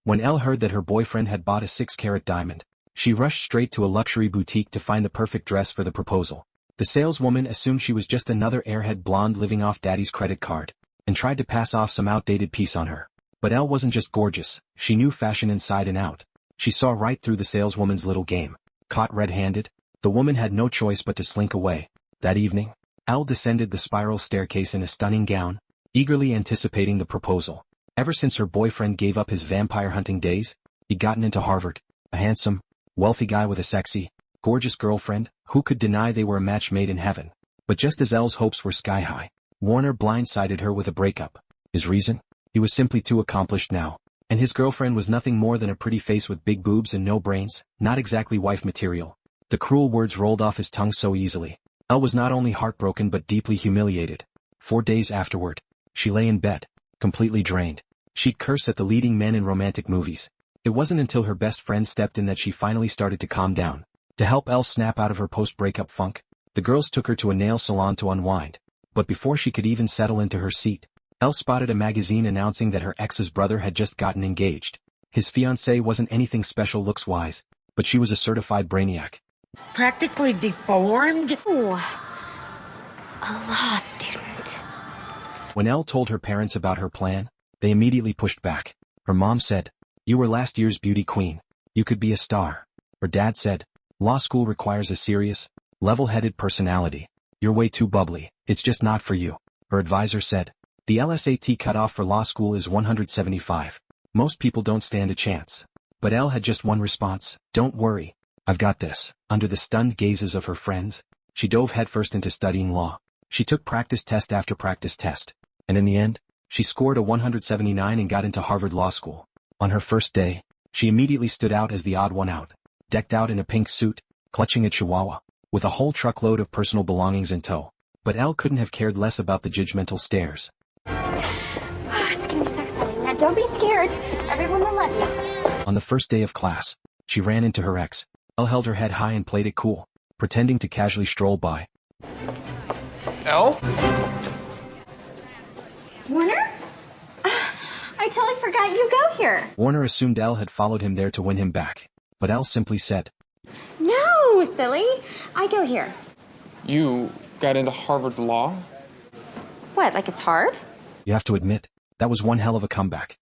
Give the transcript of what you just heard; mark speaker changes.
Speaker 1: When Elle heard that her boyfriend had bought a 6-carat diamond, she rushed straight to a luxury boutique to find the perfect dress for the proposal. The saleswoman assumed she was just another airhead blonde living off daddy's credit card, and tried to pass off some outdated piece on her. But Elle wasn't just gorgeous, she knew fashion inside and out. She saw right through the saleswoman's little game. Caught red-handed, the woman had no choice but to slink away. That evening, Elle descended the spiral staircase in a stunning gown, eagerly anticipating the proposal. Ever since her boyfriend gave up his vampire hunting days, he'd gotten into Harvard, a handsome, wealthy guy with a sexy, gorgeous girlfriend. Who could deny they were a match made in heaven? But just as Elle's hopes were sky-high, Warner blindsided her with a breakup. His reason? He was simply too accomplished now. And his girlfriend was nothing more than a pretty face with big boobs and no brains, not exactly wife material. The cruel words rolled off his tongue so easily. Elle was not only heartbroken but deeply humiliated. 4 days afterward, she lay in bed, completely drained. She'd curse at the leading men in romantic movies. It wasn't until her best friend stepped in that she finally started to calm down. To help Elle snap out of her post-breakup funk, the girls took her to a nail salon to unwind. But before she could even settle into her seat, Elle spotted a magazine announcing that her ex's brother had just gotten engaged. His fiancée wasn't anything special looks-wise, but she was a certified brainiac.
Speaker 2: Practically deformed?
Speaker 3: Ooh, a law student.
Speaker 1: When Elle told her parents about her plan, they immediately pushed back. Her mom said, "You were last year's beauty queen. You could be a star." Her dad said, "Law school requires a serious, level-headed personality. You're way too bubbly, it's just not for you." Her advisor said, "The LSAT cutoff for law school is 175. Most people don't stand a chance." But Elle had just one response: "Don't worry, I've got this." Under the stunned gazes of her friends, she dove headfirst into studying law. She took practice test after practice test, and in the end, she scored a 179 and got into Harvard Law School. On her first day, she immediately stood out as the odd one out, decked out in a pink suit, clutching a chihuahua, with a whole truckload of personal belongings in tow. But Elle couldn't have cared less about the judgmental stares.
Speaker 3: Oh, it's gonna be so exciting. Now don't be scared. Everyone will love you.
Speaker 1: On the first day of class, she ran into her ex. Elle held her head high and played it cool, pretending to casually stroll by.
Speaker 4: Elle?
Speaker 3: Warner? I totally forgot you go here.
Speaker 1: Warner assumed Elle had followed him there to win him back, but Elle simply said,
Speaker 3: No, silly. I go here.
Speaker 4: You got into Harvard Law?
Speaker 3: What, like it's hard?
Speaker 1: "You have to admit, that was one hell of a comeback."